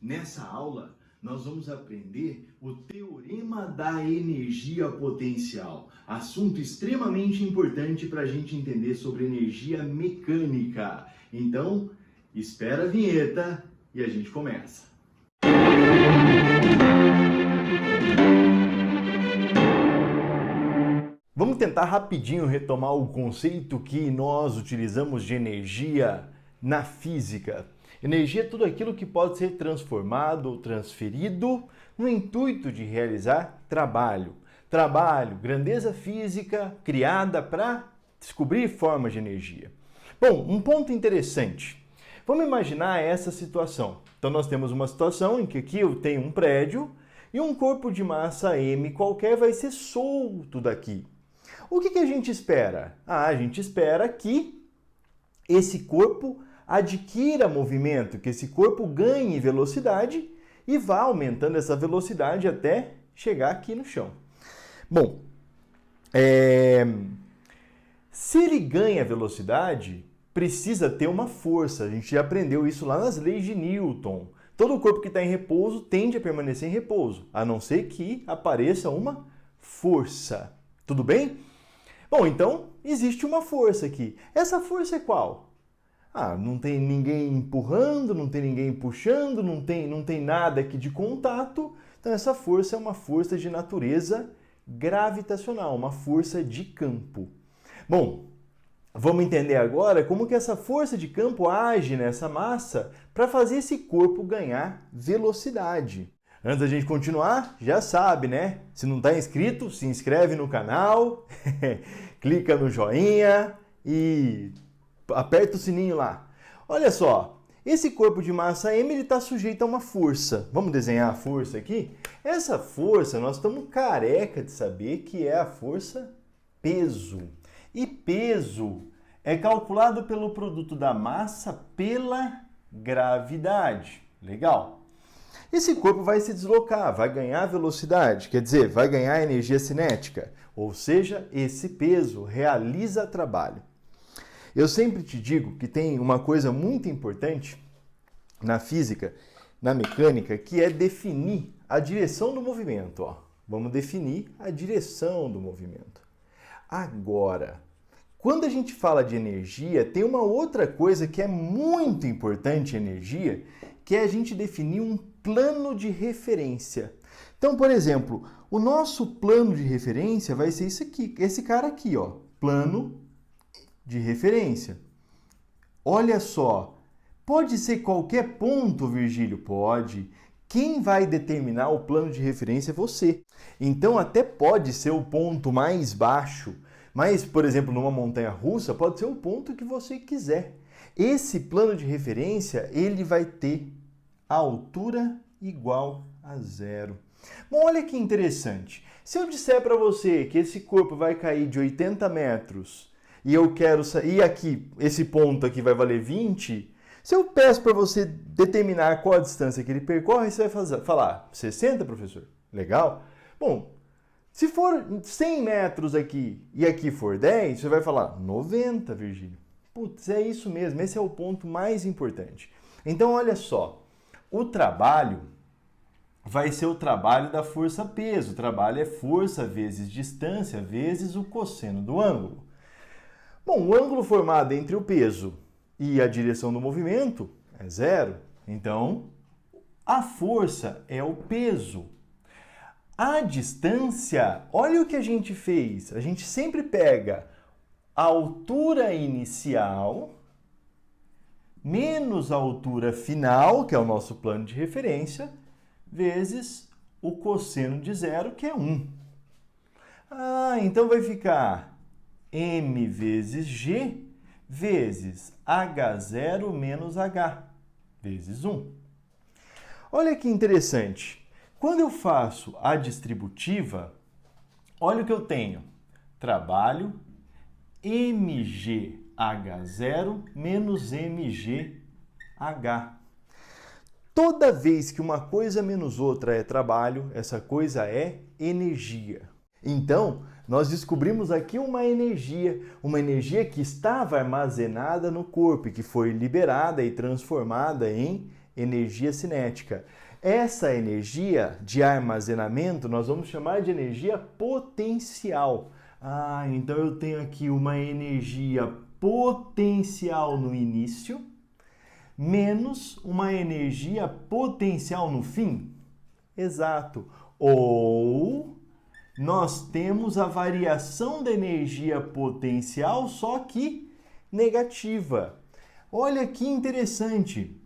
Nessa aula, nós vamos aprender o Teorema da Energia Potencial, assunto extremamente importante para a gente entender sobre energia mecânica. Então, espera a vinheta e a gente começa. Vamos tentar rapidinho retomar o conceito que nós utilizamos de energia na física. Energia é tudo aquilo que pode ser transformado ou transferido no intuito de realizar trabalho. Trabalho, grandeza física criada para descobrir formas de energia. Bom, um ponto interessante. Vamos imaginar essa situação. Então nós temos uma situação em que aqui eu tenho um prédio e um corpo de massa M qualquer vai ser solto daqui. O que a gente espera? A gente espera que esse corpo adquira movimento, que esse corpo ganhe velocidade e vá aumentando essa velocidade até chegar aqui no chão. Bom, se ele ganha velocidade, precisa ter uma força. A gente já aprendeu isso lá nas leis de Newton. Todo corpo que está em repouso tende a permanecer em repouso, a não ser que apareça uma força. Tudo bem? Bom, então existe uma força aqui. Essa força é qual? Não tem ninguém empurrando, não tem ninguém puxando, não tem nada aqui de contato. Então essa força é uma força de natureza gravitacional, uma força de campo. Bom, vamos entender agora como que essa força de campo age nessa massa para fazer esse corpo ganhar velocidade. Antes da gente continuar, já sabe, né? Se não está inscrito, se inscreve no canal, clica no joinha e aperta o sininho lá. Olha só, esse corpo de massa M está sujeito a uma força. Vamos desenhar a força aqui? Essa força, nós estamos careca de saber que é a força peso. E peso é calculado pelo produto da massa pela gravidade. Legal? Esse corpo vai se deslocar, vai ganhar velocidade, quer dizer, vai ganhar energia cinética. Ou seja, esse peso realiza trabalho. Eu sempre te digo que tem uma coisa muito importante na física, na mecânica, que é definir a direção do movimento. Vamos definir a direção do movimento. Agora, quando a gente fala de energia, tem uma outra coisa que é muito importante em energia, que é a gente definir um plano de referência. Então, por exemplo, o nosso plano de referência vai ser isso aqui, esse cara aqui, plano de referência. Olha só, pode ser qualquer ponto, Virgílio? Pode. Quem vai determinar o plano de referência é você. Então, até pode ser o ponto mais baixo, mas, por exemplo, numa montanha-russa, pode ser o ponto que você quiser. Esse plano de referência, ele vai ter a altura igual a 0. Bom, olha que interessante. Se eu disser para você que esse corpo vai cair de 80 metros e eu quero sair aqui, esse ponto aqui vai valer 20, se eu peço para você determinar qual a distância que ele percorre, você vai falar 60, professor? Legal? Bom, se for 100 metros aqui e aqui for 10, você vai falar 90, Virgílio. Putz, é isso mesmo, esse é o ponto mais importante. Então, olha só, o trabalho vai ser o trabalho da força-peso. O trabalho é força vezes distância vezes o cosseno do ângulo. Bom, o ângulo formado entre o peso e a direção do movimento é 0. Então, a força é o peso. A distância, olha o que a gente fez. A gente sempre pega a altura inicial menos a altura final, que é o nosso plano de referência, vezes o cosseno de 0, que é 1. Então vai ficar m vezes g vezes h0 menos h, vezes 1. Olha que interessante. Quando eu faço a distributiva, olha o que eu tenho. Trabalho mgh0 menos mgh. Toda vez que uma coisa menos outra é trabalho, essa coisa é energia. Então, nós descobrimos aqui uma energia que estava armazenada no corpo e que foi liberada e transformada em energia cinética. Essa energia de armazenamento nós vamos chamar de energia potencial. Então eu tenho aqui uma energia potencial no início, menos uma energia potencial no fim. Exato. Ou nós temos a variação da energia potencial, só que negativa. Olha que interessante.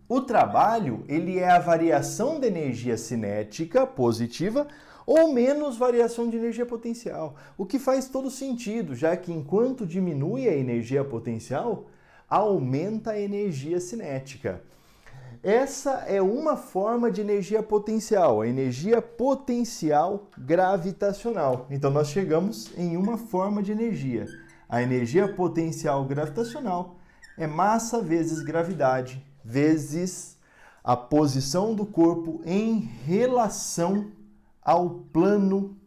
O trabalho, ele é a variação da energia cinética positiva ou menos variação de energia potencial. O que faz todo sentido, já que enquanto diminui a energia potencial, aumenta a energia cinética. Essa é uma forma de energia potencial, a energia potencial gravitacional. Então nós chegamos em uma forma de energia. A energia potencial gravitacional é massa vezes gravidade, vezes a posição do corpo em relação ao plano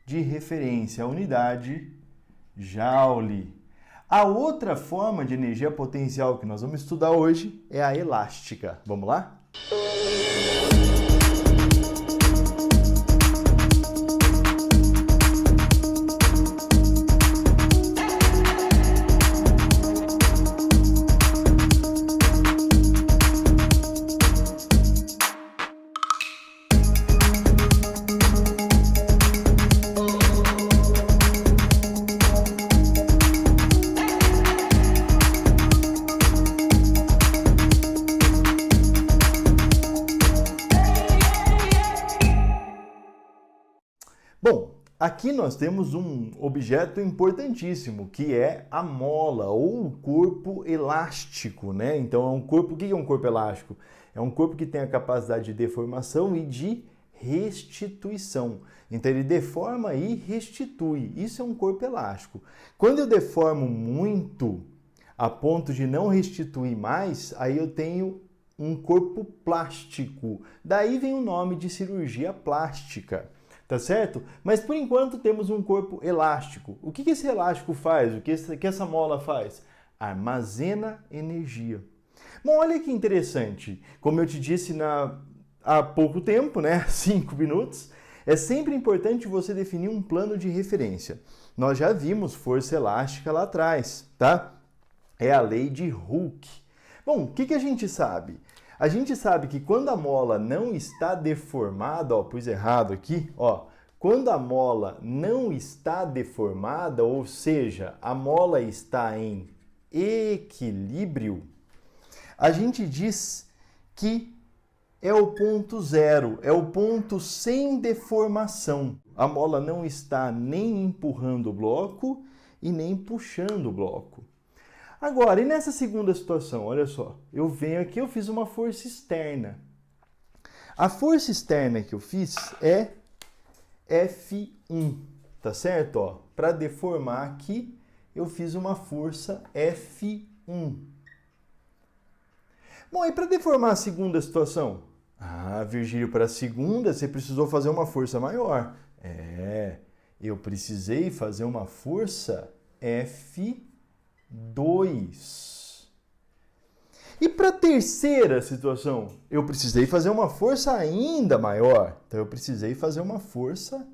de referência, a unidade Joule. A outra forma de energia potencial que nós vamos estudar hoje é a elástica. Vamos lá? Bom, aqui nós temos um objeto importantíssimo, que é a mola, ou o corpo elástico, né? Então, o que é um corpo elástico? É um corpo que tem a capacidade de deformação e de restituição. Então, ele deforma e restitui. Isso é um corpo elástico. Quando eu deformo muito, a ponto de não restituir mais, aí eu tenho um corpo plástico. Daí vem o nome de cirurgia plástica. Tá certo? Mas por enquanto temos um corpo elástico. O que esse elástico faz? O que essa mola faz? Armazena energia. Bom, olha que interessante. Como eu te disse há pouco tempo, né? 5 minutos, é sempre importante você definir um plano de referência. Nós já vimos força elástica lá atrás, tá? É a lei de Hooke. Bom, o que a gente sabe? A gente sabe que quando a mola não está deformada, pus errado aqui, quando a mola não está deformada, ou seja, a mola está em equilíbrio, a gente diz que é o ponto zero, é o ponto sem deformação. A mola não está nem empurrando o bloco e nem puxando o bloco. Agora, e nessa segunda situação, olha só, eu venho aqui, eu fiz uma força externa. A força externa que eu fiz é F1, tá certo? Para deformar aqui, eu fiz uma força F1. Bom, e para deformar a segunda situação? Virgílio, para a segunda você precisou fazer uma força maior. Eu precisei fazer uma força F2. E para a terceira situação, eu precisei fazer uma força ainda maior. Então, eu precisei fazer uma força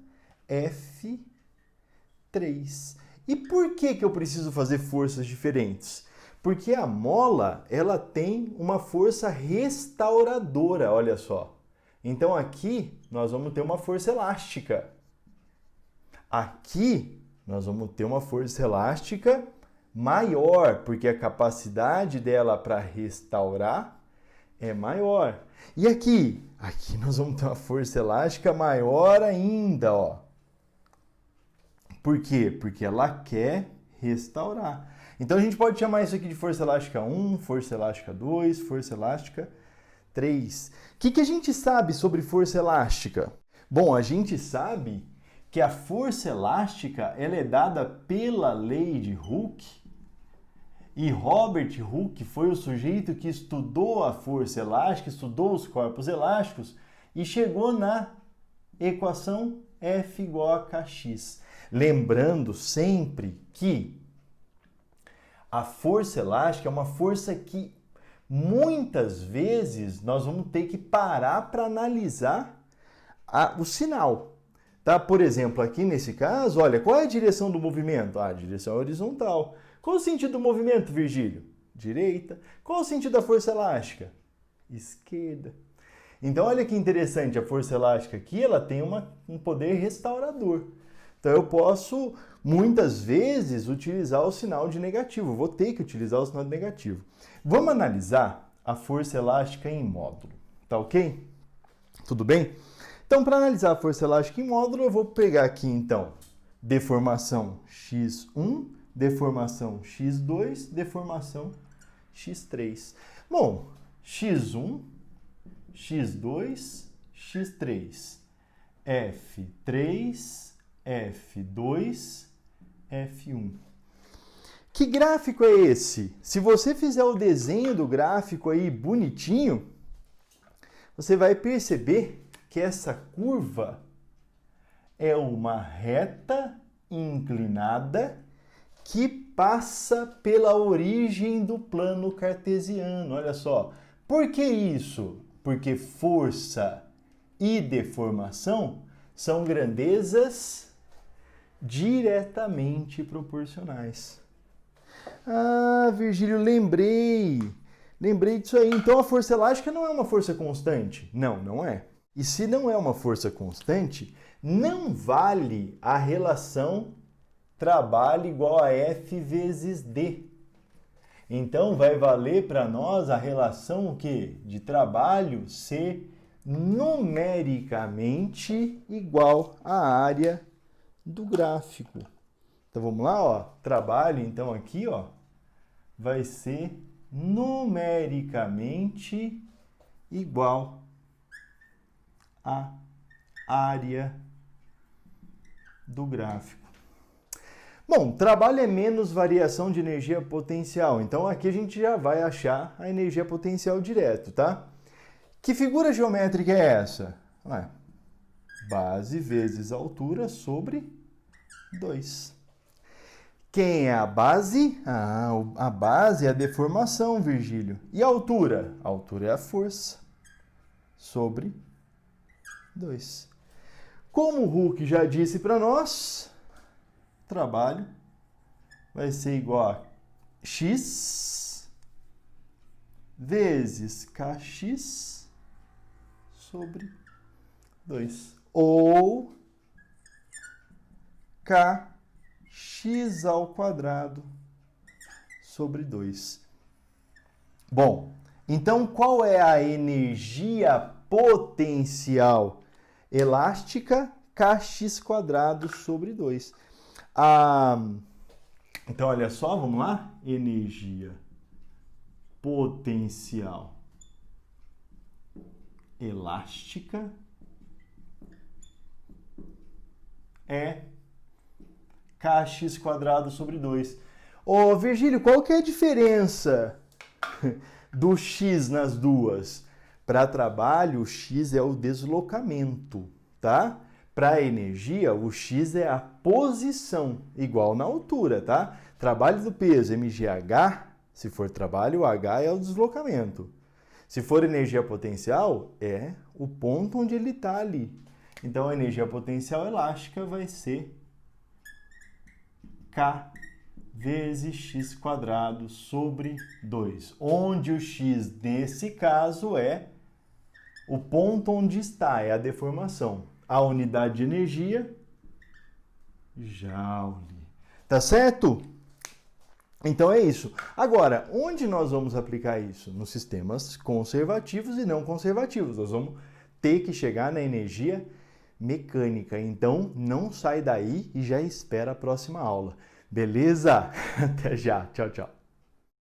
F3. E por que eu preciso fazer forças diferentes? Porque a mola, ela tem uma força restauradora, olha só. Então, aqui, nós vamos ter uma força elástica. Aqui, nós vamos ter uma força elástica maior, porque a capacidade dela para restaurar é maior. E aqui? Aqui nós vamos ter uma força elástica maior ainda, Por quê? Porque ela quer restaurar. Então a gente pode chamar isso aqui de força elástica 1, força elástica 2, força elástica 3. O que a gente sabe sobre força elástica? Bom, a gente sabe que a força elástica ela é dada pela lei de Hooke. E Robert Hooke foi o sujeito que estudou a força elástica, estudou os corpos elásticos e chegou na equação F igual a kx. Lembrando sempre que a força elástica é uma força que muitas vezes nós vamos ter que parar para analisar o sinal. Tá? Por exemplo, aqui nesse caso, olha, qual é a direção do movimento? A direção é horizontal. Qual o sentido do movimento, Virgílio? Direita. Qual o sentido da força elástica? Esquerda. Então, olha que interessante, a força elástica aqui, ela tem um poder restaurador. Então, eu posso, muitas vezes, utilizar o sinal de negativo. Vou ter que utilizar o sinal de negativo. Vamos analisar a força elástica em módulo. Tá ok? Tudo bem? Então, para analisar a força elástica em módulo, eu vou pegar aqui, então, deformação x1, deformação x2, deformação x3. Bom, x1, x2, x3, f3, f2, f1. Que gráfico é esse? Se você fizer o desenho do gráfico aí bonitinho, você vai perceber que essa curva é uma reta inclinada que passa pela origem do plano cartesiano. Olha só. Por que isso? Porque força e deformação são grandezas diretamente proporcionais. Ah, Virgílio, lembrei disso aí. Então a força elástica não é uma força constante? Não, não é. E se não é uma força constante, não vale a relação trabalho igual a F vezes D. Então vai valer para nós a relação o quê? De trabalho ser numericamente igual à área do gráfico. Então vamos lá, ó. Trabalho então aqui, ó, vai ser numericamente igual à área do gráfico. Bom, trabalho é menos variação de energia potencial. Então aqui a gente já vai achar a energia potencial direto, tá? Que figura geométrica é essa? Ué, base vezes altura sobre 2. Quem é a base? A base é a deformação, Virgílio. E a altura? A altura é a força sobre 2. Como o Huck já disse para nós, trabalho vai ser igual a x vezes kx sobre 2. Ou kx ao quadrado sobre 2. Bom, então qual é a energia potencial elástica? Kx quadrado sobre 2. Então, olha só, vamos lá? Energia potencial elástica é Kx quadrado sobre 2. Ô, Virgílio, qual que é a diferença do x nas duas? Para trabalho, o x é o deslocamento, tá? Para energia, o x é a posição, igual na altura, tá? Trabalho do peso, mgh, se for trabalho, o h é o deslocamento. Se for energia potencial, é o ponto onde ele está ali. Então, a energia potencial elástica vai ser K vezes x quadrado sobre 2, onde o x, nesse caso, é o ponto onde está, é a deformação. A unidade de energia, Joule. Tá certo? Então é isso. Agora, onde nós vamos aplicar isso? Nos sistemas conservativos e não conservativos. Nós vamos ter que chegar na energia mecânica. Então, não sai daí e já espera a próxima aula. Beleza? Até já. Tchau, tchau.